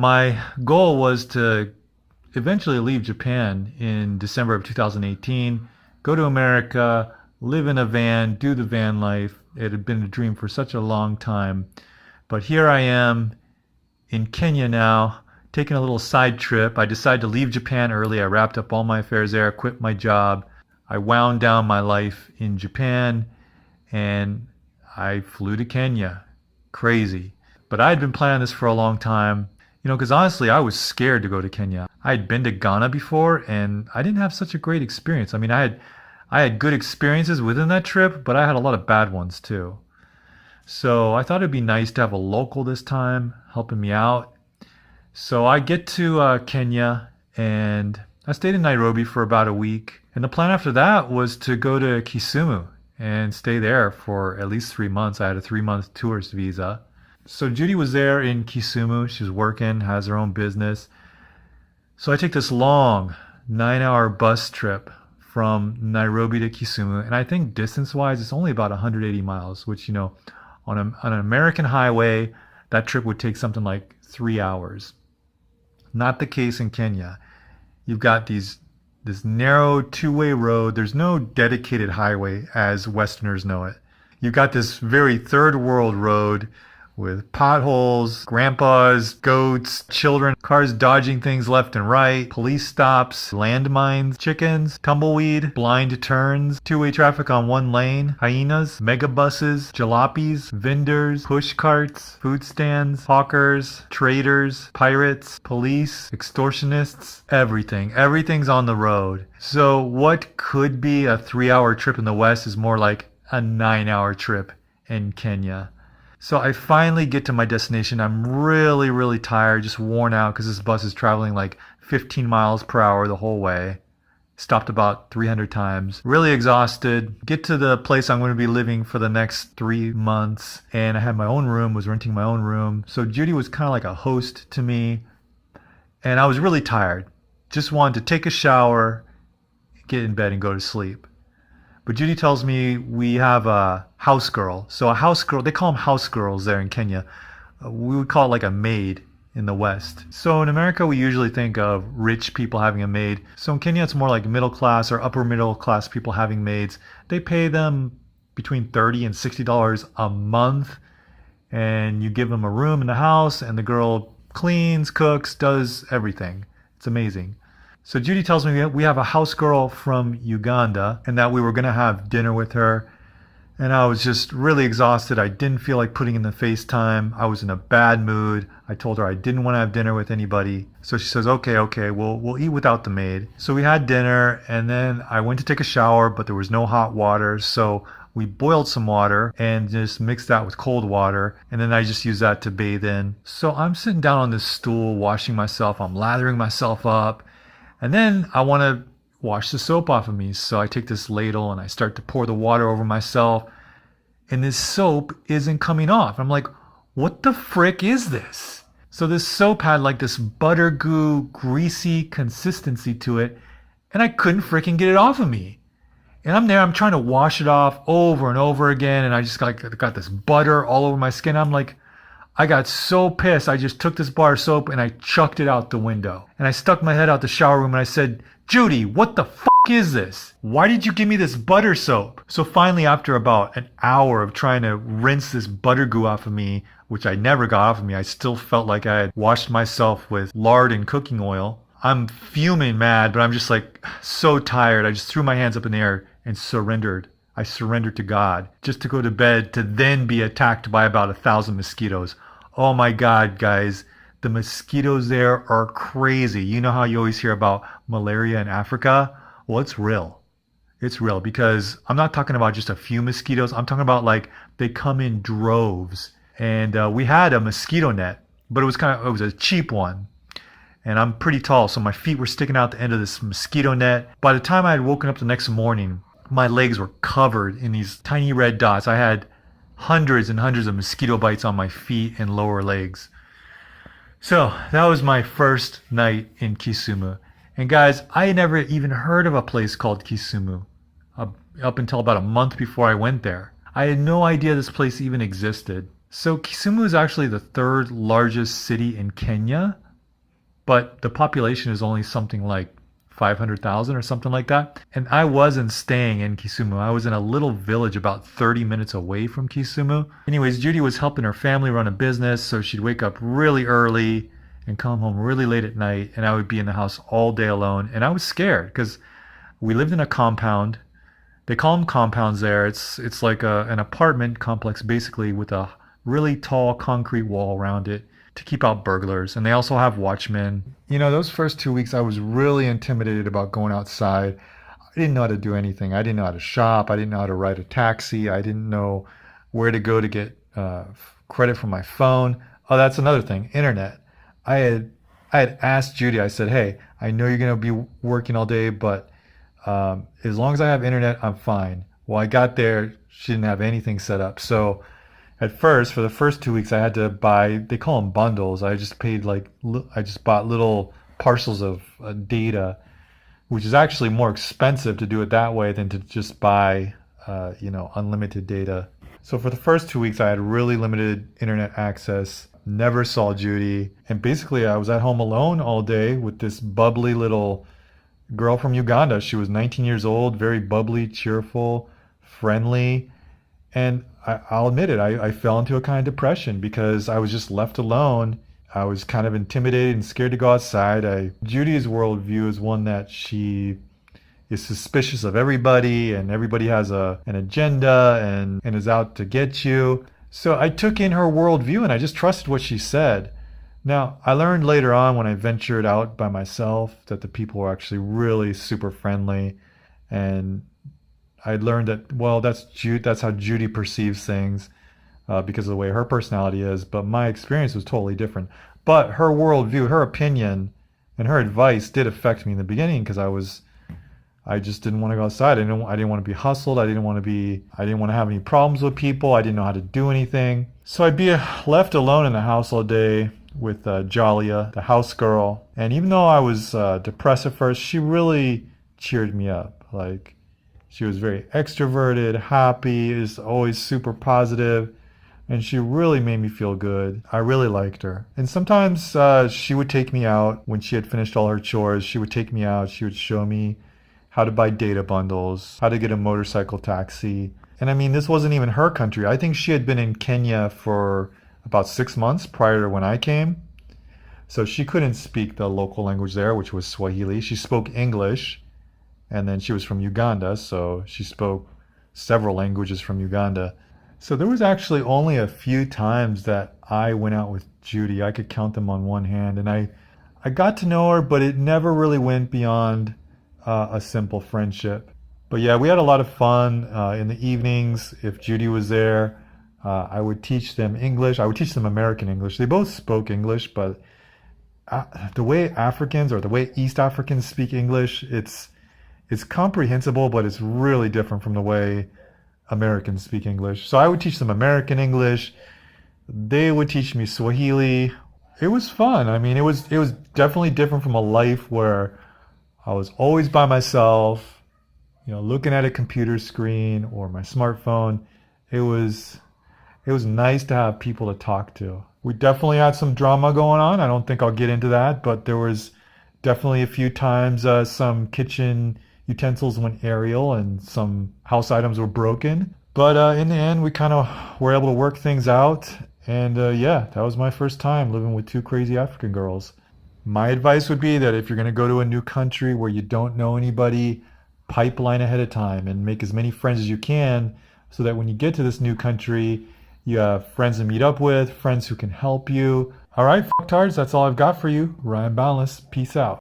My goal was to eventually leave Japan in December of 2018, go to America, live in a van, do the van life. It had been a dream for such a long time. But here I am in Kenya now, taking a little side trip. I decided to leave Japan early. I wrapped up all my affairs there, quit my job. I wound down my life in Japan and I flew to Kenya. Crazy. But I had been planning this for a long time, because honestly, I was scared to go to Kenya. I had been to Ghana before and I didn't have such a great experience. I mean, I had good experiences within that trip, but I had a lot of bad ones too. So I thought it'd be nice to have a local this time helping me out. So I get to Kenya and I stayed in Nairobi for about a week. And the plan after that was to go to Kisumu and stay there for at least 3 months. I had a 3-month tourist visa. So Judy was there in Kisumu. She's working, has her own business. So I take this long 9-hour bus trip from Nairobi to Kisumu. And I think distance-wise, it's only about 180 miles, which, on an American highway, that trip would take something like 3 hours. Not the case in Kenya. You've got this narrow two-way road. There's no dedicated highway as Westerners know it. You've got this very third world road with potholes, grandpas, goats, children, cars dodging things left and right, police stops, landmines, chickens, tumbleweed, blind turns, two-way traffic on one lane, hyenas, megabuses, jalopies, vendors, push carts, food stands, hawkers, traders, pirates, police, extortionists, everything. Everything's on the road. So what could be a 3-hour trip in the West is more like a 9-hour trip in Kenya. So I finally get to my destination. I'm really, really tired, just worn out because this bus is traveling like 15 miles per hour the whole way. Stopped about 300 times. Really exhausted. Get to the place I'm going to be living for the next 3 months. And I had my own room, was renting my own room. So Judy was kind of like a host to me. And I was really tired. Just wanted to take a shower, get in bed and go to sleep. But Judy tells me we have a house girl. So a house girl, they call them house girls there in Kenya. We would call it like a maid in the West. So in America, we usually think of rich people having a maid. So in Kenya, it's more like middle class or upper middle class people having maids. They pay them between $30 and $60 a month. And you give them a room in the house and the girl cleans, cooks, does everything. It's amazing. So Judy tells me we have a house girl from Uganda and that we were going to have dinner with her. And I was just really exhausted. I didn't feel like putting in the FaceTime. I was in a bad mood. I told her I didn't want to have dinner with anybody. So she says, okay, we'll eat without the maid. So we had dinner and then I went to take a shower, but there was no hot water. So we boiled some water and just mixed that with cold water. And then I just used that to bathe in. So I'm sitting down on this stool, washing myself. I'm lathering myself up. And then I want to wash the soap off of me. So I take this ladle and I start to pour the water over myself. And this soap isn't coming off. I'm like, what the frick is this? So this soap had like this butter goo, greasy consistency to it. And I couldn't freaking get it off of me. And I'm there, I'm trying to wash it off over and over again. And I just got this butter all over my skin. I'm like, I got so pissed. I just took this bar of soap and I chucked it out the window. And I stuck my head out the shower room and I said, Judy, what the f*** is this? Why did you give me this butter soap? So finally, after about an hour of trying to rinse this butter goo off of me, which I never got off of me, I still felt like I had washed myself with lard and cooking oil. I'm fuming mad, but I'm just like so tired. I just threw my hands up in the air and surrendered. I surrendered to God just to go to bed to then be attacked by about 1,000 mosquitoes. Oh my God, guys, the mosquitoes there are crazy. You know how you always hear about malaria in Africa? Well, it's real. It's real because I'm not talking about just a few mosquitoes. I'm talking about like they come in droves. And we had a mosquito net, but it was a cheap one. And I'm pretty tall, so my feet were sticking out the end of this mosquito net. By the time I had woken up the next morning, my legs were covered in these tiny red dots. I had hundreds and hundreds of mosquito bites on my feet and lower legs. So that was my first night in Kisumu. And guys, I had never even heard of a place called Kisumu up until about a month before I went there. I had no idea this place even existed. So Kisumu is actually the third largest city in Kenya but the population is only something like 500,000 or something like that. And I wasn't staying in Kisumu. I was in a little village about 30 minutes away from Kisumu. Anyways, Judy was helping her family run a business, so she'd wake up really early and come home really late at night, and I would be in the house all day alone. And I was scared because we lived in a compound. They call them compounds there. It's like an apartment complex basically with a really tall concrete wall around it to keep out burglars. And they also have watchmen. Those first 2 weeks I was really intimidated about going outside. I didn't know how to do anything. I didn't know how to shop. I didn't know how to ride a taxi. I didn't know where to go to get credit for my phone. Oh, that's another thing. Internet. I had asked Judy. I said, "Hey, I know you're gonna be working all day, but as long as I have internet, I'm fine." Well, I got there. She didn't have anything set up. So at first, for the first 2 weeks, I had to buy. They call them bundles. I just paid I just bought little parcels of data, which is actually more expensive to do it that way than to just buy, unlimited data. So for the first 2 weeks, I had really limited internet access. Never saw Judy, and basically, I was at home alone all day with this bubbly little girl from Uganda. She was 19 years old, very bubbly, cheerful, friendly, and I'll admit it, I fell into a kind of depression because I was just left alone. I was kind of intimidated and scared to go outside. Judy's worldview is one that she is suspicious of everybody, and everybody has an agenda and is out to get you. So I took in her worldview and I just trusted what she said. Now, I learned later on when I ventured out by myself that the people were actually really super friendly, and I learned that, well, that's how Judy perceives things because of the way her personality is, but my experience was totally different. But her worldview, her opinion, and her advice did affect me in the beginning because I just didn't want to go outside. I didn't want to be hustled. I didn't want to have any problems with people. I didn't know how to do anything. So I'd be left alone in the house all day with Jalia, the house girl. And even though I was depressed at first, she really cheered me up. Like, she was very extroverted, happy, is always super positive, and she really made me feel good. I really liked her. And sometimes she would take me out when she had finished all her chores. She would take me out. She would show me how to buy data bundles, how to get a motorcycle taxi. And I mean, this wasn't even her country. I think she had been in Kenya for about 6 months prior to when I came. So she couldn't speak the local language there, which was Swahili. She spoke English, and then she was from Uganda, so she spoke several languages from Uganda. So there was actually only a few times that I went out with Judy. I could count them on one hand, and I got to know her, but it never really went beyond a simple friendship. But yeah, we had a lot of fun in the evenings. If Judy was there, I would teach them English. I would teach them American English. They both spoke English, but the way Africans or the way East Africans speak English, it's comprehensible, but it's really different from the way Americans speak English. So I would teach them American English. They would teach me Swahili. It was fun. I mean, it was definitely different from a life where I was always by myself, looking at a computer screen or my smartphone. It was nice to have people to talk to. We definitely had some drama going on. I don't think I'll get into that, but there was definitely a few times some kitchen utensils went aerial and some house items were broken. But in the end, we kind of were able to work things out. And yeah, that was my first time living with two crazy African girls. My advice would be that if you're going to go to a new country where you don't know anybody, pipeline ahead of time and make as many friends as you can so that when you get to this new country, you have friends to meet up with, friends who can help you. All right, fucktards, that's all I've got for you. Ryan Boundless, peace out.